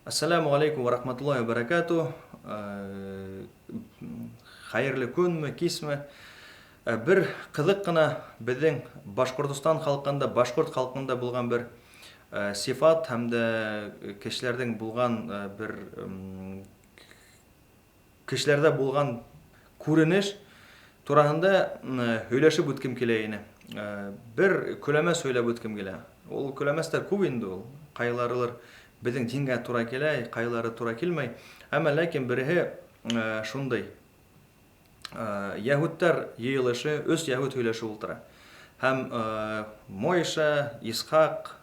Ассаламу алейкум ва рахматуллахи ва баракату. Хәерле көнме, кисме. Бер кызык кына безнең Башкортстан халкында, башкорт халкында булган бер сифат һәм дә кешеләрдән булган бер кешеләрдә булган күренеш тураһында һөйләшеп үткем килә ине. Бер күләмә сөйләп үткем килә. Ул күләмәстәр күп инде ул. Кайыларылыр безнең дингә туры килә, кайылары туры килмәй. Әмма ләкин береһе шундый. Яһүдтәр йыелышы, өс яһүд һөйләшеп ултыра. Һәм Мойша, Исхак,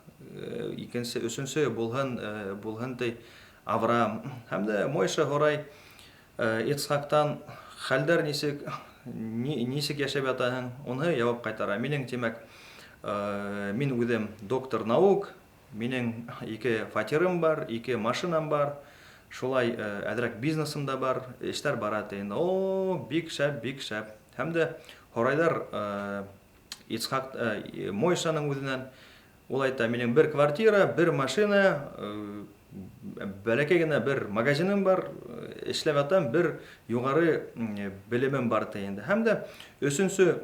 икенче, өченче булһын ди Авраам. Һәм дә Мойша һорай Исхактан хәлдәр нисек яшәп ятаһың? Уны җавап кайтара. Минең тимәк, мин үҙем доктор наук, минең 2 фатирым бар, 2 машинам бар, шулай әҙерәк бизнесым да бар, эштәр бара тиен. О, бик шәп, бик шәп. Һәм дә һорайҙар Исхак Мойшаның үҙенән. Ул әйтә, минең 1 квартира, 1 машина, бәләкәй генә 1 магазиным бар, эшләп ятам, 1 югары белемем бар тиен. Һәм дә өченче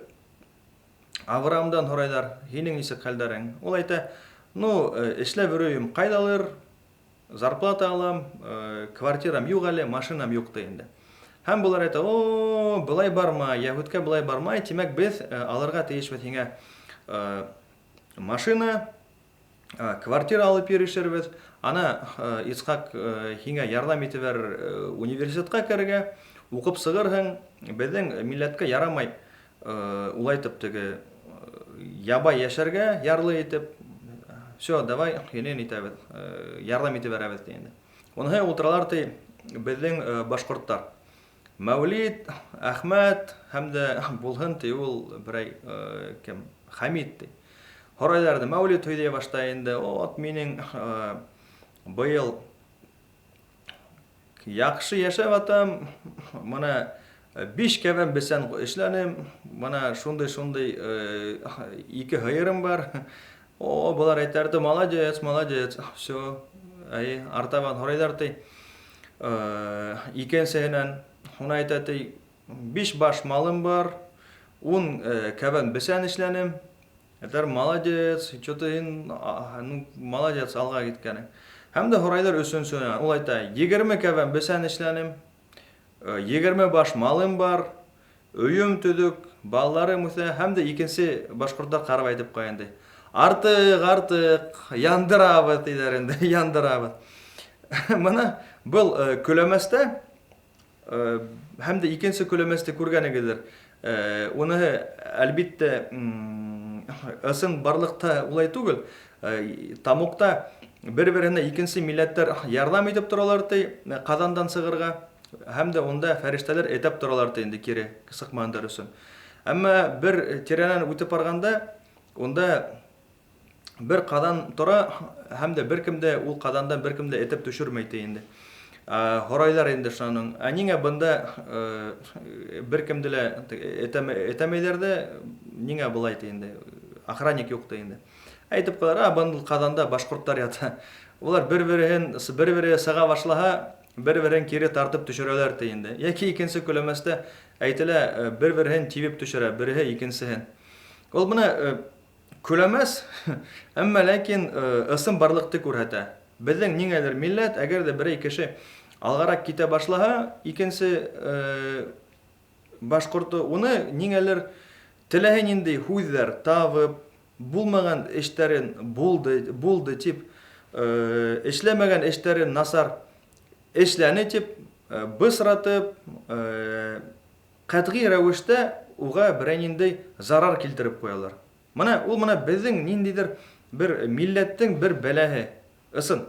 Авраамдан һорайҙар, һинең нисек хәлдәрең? Ул әйтә, эшләп йөрөйөм, ҡайҙалыр, зарплата алам, квартирам юҡ әле, машинам юҡ инде. Һәм булар әйтә, былай барма, яһүдкә былай бармай, тимәк без алырға тейешбеҙ һиңә машина, квартира алып йөрөшөрбөҙ. Ана Исхак һиңә ярҙам итәбәр университетҡа керергә, уҡып сығырһың, беҙҙең милләткә ярамай улайтып теге ябай йәшәргә ярлы итеп. Все, давай, һинең итәбеҙ, ярҙам итеп бәрәбеҙ инде. Уныһы ултыралар ти безнең башҡорттар. Мәүлид, Әхмәт һәм дә булһын ти ул берәй кем, Хәмит ти. Һорайҙар, Мәүлид һөйҙәй баштай инде. Минең быйыл яҡшы йәшәп атам, мына 5 кәбән бесән эшләнем, мына шундай 2 һыйырым бар. Булар әйтәрде, молодец, молодец. Все, артабан һорайҙар ти икенсеһенән. Уны әйтә ти 5 баш малым бар, 10 кәбән бесән эшләнем. Әйтәр, молодец, что-то молодец, алға киткәнең. Һәм дә һорайҙар өсөнсөнән. Ул әйтә, 20 кәбән бесән эшләнем, 20 баш малым бар, өйөм төҙөк, балаларым үҫә. Һәм дә икенсе башҡорттар ҡарап әйтеп ҡуя. Артык, яндырабыҙ тиҙәр инде, яндырабыҙ. Мына был көләмәстә, һәм дә икенсе көләмәсте күргәнегеҙҙер. Уныһы, әлбиттә, ысын барлыҡта улай түгел. Тамуҡта бер-береһенә икенсе милләттәр ярҙам итеп торалар ти, ҡаҙандан сығырға. Һәм дә унда фәрештәләр әйтеп торалар ти инде кире сыҡмаһындар өсөн. Әммә бер тирәнән үтеп барғанда, унда бер ҡаҙан тора, һәм дә беркемдә ул ҡаҙандан беркемдә әйтеп төшөрмәй ти инде. Һорайҙар инде шуның, ниңә бында беркемде лә әйтәмәйҙәр дә, ниңә былай ти инде, охранник юҡ ти инде. Әйтеп ҡалар, был ҡаҙанда башҡорттар ята. Улар бер-береһен сыға башлаһа, бер-береһен кире тартып төшөрәләр ти инде. Йәки икенсе көләмәстә әйтелә, бер-береһен тибеп төшөрә, береһе икенсеһен. Ул бына күләмәс, әммә ләкин ысын барлыҡты күрһәтә. Беҙҙең ниңәлер милләт, әгәр дә берәй кеше алғараҡ китә башлаһа, икенсе башҡорто уны ниңәлер теләһә ниндәй һүҙҙәр табып, булмаған эштәрен булды тип, эшләмәгән эштәрен насар эшләне тип, бысратып, ҡәтғи рәүештә уға берәй ниндәй зарар килтереп ҡуялар. Ул беҙҙең ниндәйҙер бер милләттең бер бәләһе, ысын.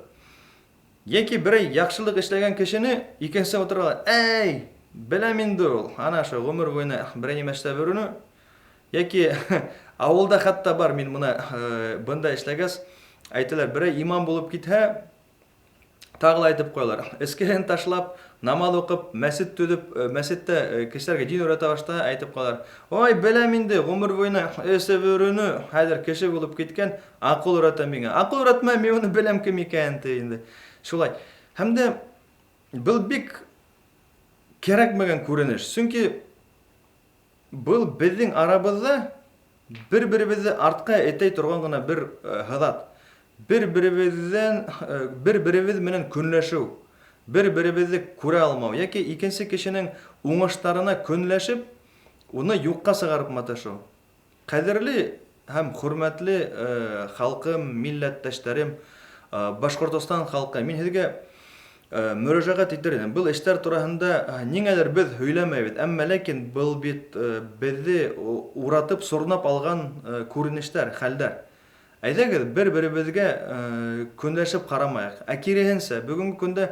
Йәки берәй яҡшылыҡ эшләгән кешене икенсе ултыралар, беләм инде ул, ана шул ғүмер буйына берәй нимә эшләп йөрөнө. Йәки ауылда хатта бар, мин бында эшләгәс, әйтәләр, берәй имам булып китһә, тағы әйтеп ҡуялар. Эскеһен ташлап, намаҙ уҡып, мәсет төҙөп, мәсеттә кешеләргә дин өйрәтә башта, әйтеп ҡалалар. Ой, беләм инде, ғүмер буйына эсеп йөрөнө, хәҙер кеше булып киткән, аҡыл өйрәтә миңә. Аҡыл өйрәтмә, мин уны беләм кем икәнен инде. Шулай. Һәм дә был бик кирәкмәгән күренеш. Чөнки был безнең арабызда бер-беребезне артка әйтә торган гына бер һыҙат. Бер-беребез менән көнләшеү, бер-беребезне күрә алмау, яки икенче кешенең уңыштарына көнләшеп, уны юкка сыгарып маташу. Кадерле һәм хөрмәтле халкым, милләттәшләрем, Башкортостан халкы, мин һеҙгә мөрәҗәғәт итер идем. Был эштәр тураһында ниңәлер без һөйләмәйбез, әммә ләкин был бит безне уратып, сорнап алган күренештәр, хәлдәр. Әйҙәгеҙ, бер-беребеҙгә көнләшеп ҡарамайыҡ. Ә киреһенсә, бөгөнгө көндә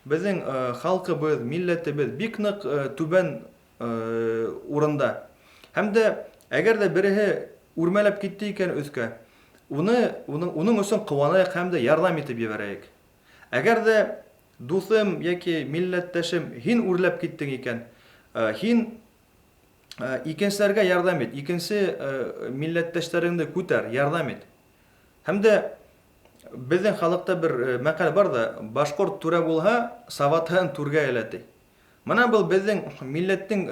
безнең халҡыбыҙ, милләтебеҙ бик ныҡ түбән урында. Һәм дә әгәр ҙә береһе үрмәләп китте икән өҫкә, уның өсөн ҡыуанайыҡ һәм дә ярҙам итеп ебәрәйек. Әгәр ҙә дуҫым йәки милләттәшем, һин үрләп киттең икән, һин икенселәргә ярҙам ит, икенсе милләттәштәреңде күтәр, ярҙам ит. Һәм дә безнең халыҡта бер мәҡәл бар да, башҡорт түрә булһа, саватһын түргә әйләтә. Мына был безнең милләттең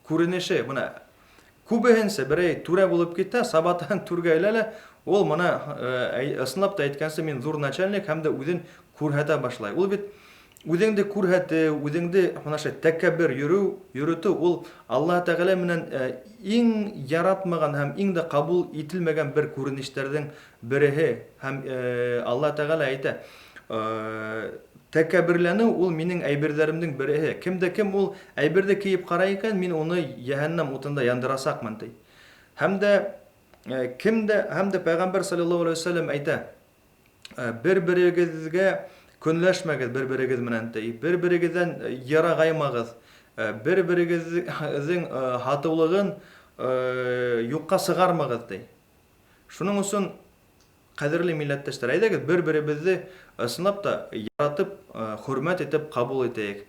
күренеше, мына күбеһенсә берәй түрә булып китә, сабатһын түргә әйләлә, ул мына ысынлап та әйткәнсә, мин зур начальник һәм дә үҙен күрһәтә башлай. Ул бит үҙеңде күрһәтеү, үҙеңде тәкәббер йөрөтөү, ул Аллаһ Тәғәлә менән иң яратмаған һәм иң дә ҡабул ителмәгән бер күренештәрҙең береһе. Һәм Аллаһ Тәғәлә әйтә, тәкәбберләнеү ул минең әйберҙәремдең береһе. Кемдә кем ул әйберҙе кейеп ҡарай икән, мин уны йәһәннәм утында яндырасаҡмын, ти. Һәм дә Пәйғәмбәр саллаллаһу алейхи ва саллям әйтә, бер-берегеҙгә көнләшмәгеҙ бер-берегеҙ менән, ти. Бер-берегеҙҙән ярағаймағыҙ, бер-берегеҙҙең һатыулығын юҡҡа сығармағыҙ, ти. Шуның өсөн, ҡәҙерле милләттәштәр, әйҙәгеҙ бер-беребеҙҙе ысынлап та яратып, хөрмәт итеп ҡабул итәйек.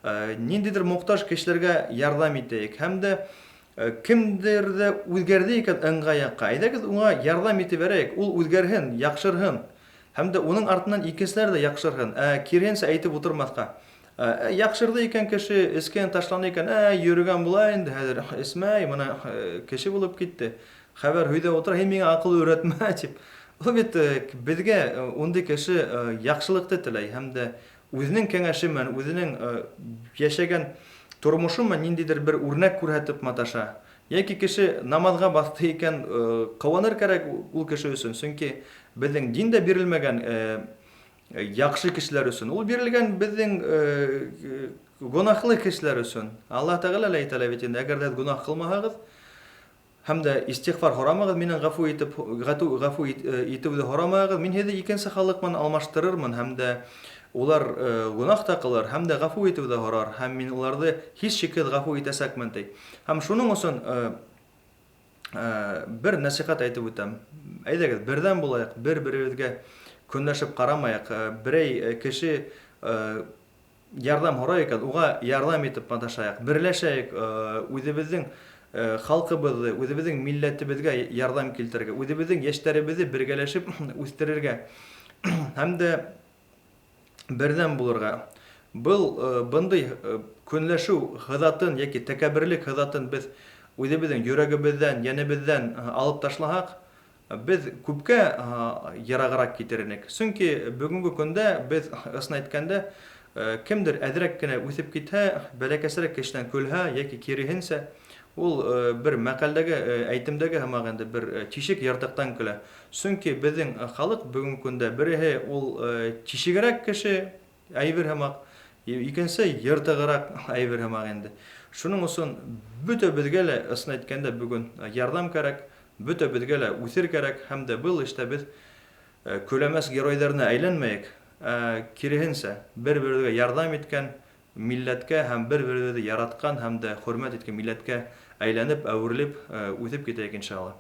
Ниндәйҙер мохтаж кешеләргә ярҙам итәйек. Һәм дә кемдер ҙә үҙгәрҙе икән ыңғай яҡҡа, әйҙәгеҙ уға ярҙам итеп бәрәйек. Ул үҙгәрһен, яҡшырһын. Һәм дә уның артынан икенселәр дә яҡшырһын. Киреһенсә әйтеп утырмаҫҡа. Яҡшырҙы икән кеше, эскән ташланы икән, йөрөгән була инде хәҙер, эсмәй, мына кеше булып китте. Хәбәр һөйҙә ултыра, һин миңә аҡыл өйрәтмә, тип. Ул бит беҙгә ундай кеше яҡшылыҡты теләй һәм дә үҙенең кәңәше менән, үҙенең йәшәгән тормошо менән ниндәйҙер бер үрнәк күрһәтеп маташа. Йәки кеше намаҙға баҫты икән, ҡыуаныр кәрәк ул кеше өсөн. Сөнки беҙҙең диндә бирелмәгән яҡшы кешеләр өсөн. Ул бирелгән беҙҙең гонаһлы кешеләр өсөн. Аллаһ Тәғәлә лә әйтә бит инде, әгәр ҙә гонаһ ҡылмаһағыҙ, һәм дә истиғфар һорамағыҙ, минән ғәфү итеүҙе һорамағыҙ, мин һеҙҙе икенсе халыҡ менән алмаштырырмын, һәм дә улар гонаһ та ҡылыр, һәм дә ғәфү итеүҙе һорар, һәм мин уларҙы һис шикһеҙ ғәфү итәсәкмен, ти. Һәм шуның өсөн бер нәсихәт әйтеп үтәм. Әйҙәгеҙ, берҙәм булайыҡ, бер-беребеҙгә көнләшеп ҡарамайыҡ. Берәй кеше ярҙам һорай икән, уға ярҙам итеп маташайыҡ, берләшәйек, үҙебеҙҙең халҡыбыҙҙы, үҙебеҙҙең милләтебеҙгә ярҙам килтерергә, үҙебеҙҙең йәштәребеҙҙе бергәләшеп үҫтерергә һәм дә берҙәм булырға. Бындай көнләшеү һыҙатын йәки тәкәбберлек һыҙатын беҙ үҙебеҙҙең йөрәгебеҙҙән, йәнебеҙҙән алып ташлаһаҡ, беҙ күпкә ярағыраҡ китеренек. Сөнки бөгөнгө көндә беҙ, ысын әйткәндә, кемдер әҙерәк кенә үҫеп китһә, бәләкәсерәк кешенән көлһә, йәки киреһенсә, ул бер мәҡәлдәге, әйтемдәге һымаҡ инде бер тишек йыртыҡтан көлә. Сөнки беҙҙең халыҡ бөгөнгө көндә береһе ул тишегерәк кеше, әйбер һымаҡ, икенсе йыртығыраҡ әйбер һымаҡ инде. Шуның өсөн бөтәбеҙгә лә, ысын әйткәндә, бөгөн ярҙам кәрәк, бөтәбеҙгә лә үҫер кәрәк, һәм дә был эштә беҙ көләмәс геройҙарына әйләнмәйек, киреһенсә, бер-беребеҙгә ярҙам иткән милләткә һәм бер-беребеҙҙе яратҡан һәм дә хөрмәт иткән милләткә әйләнеп, әүерелеп, үҫеп китәйек, иншалла.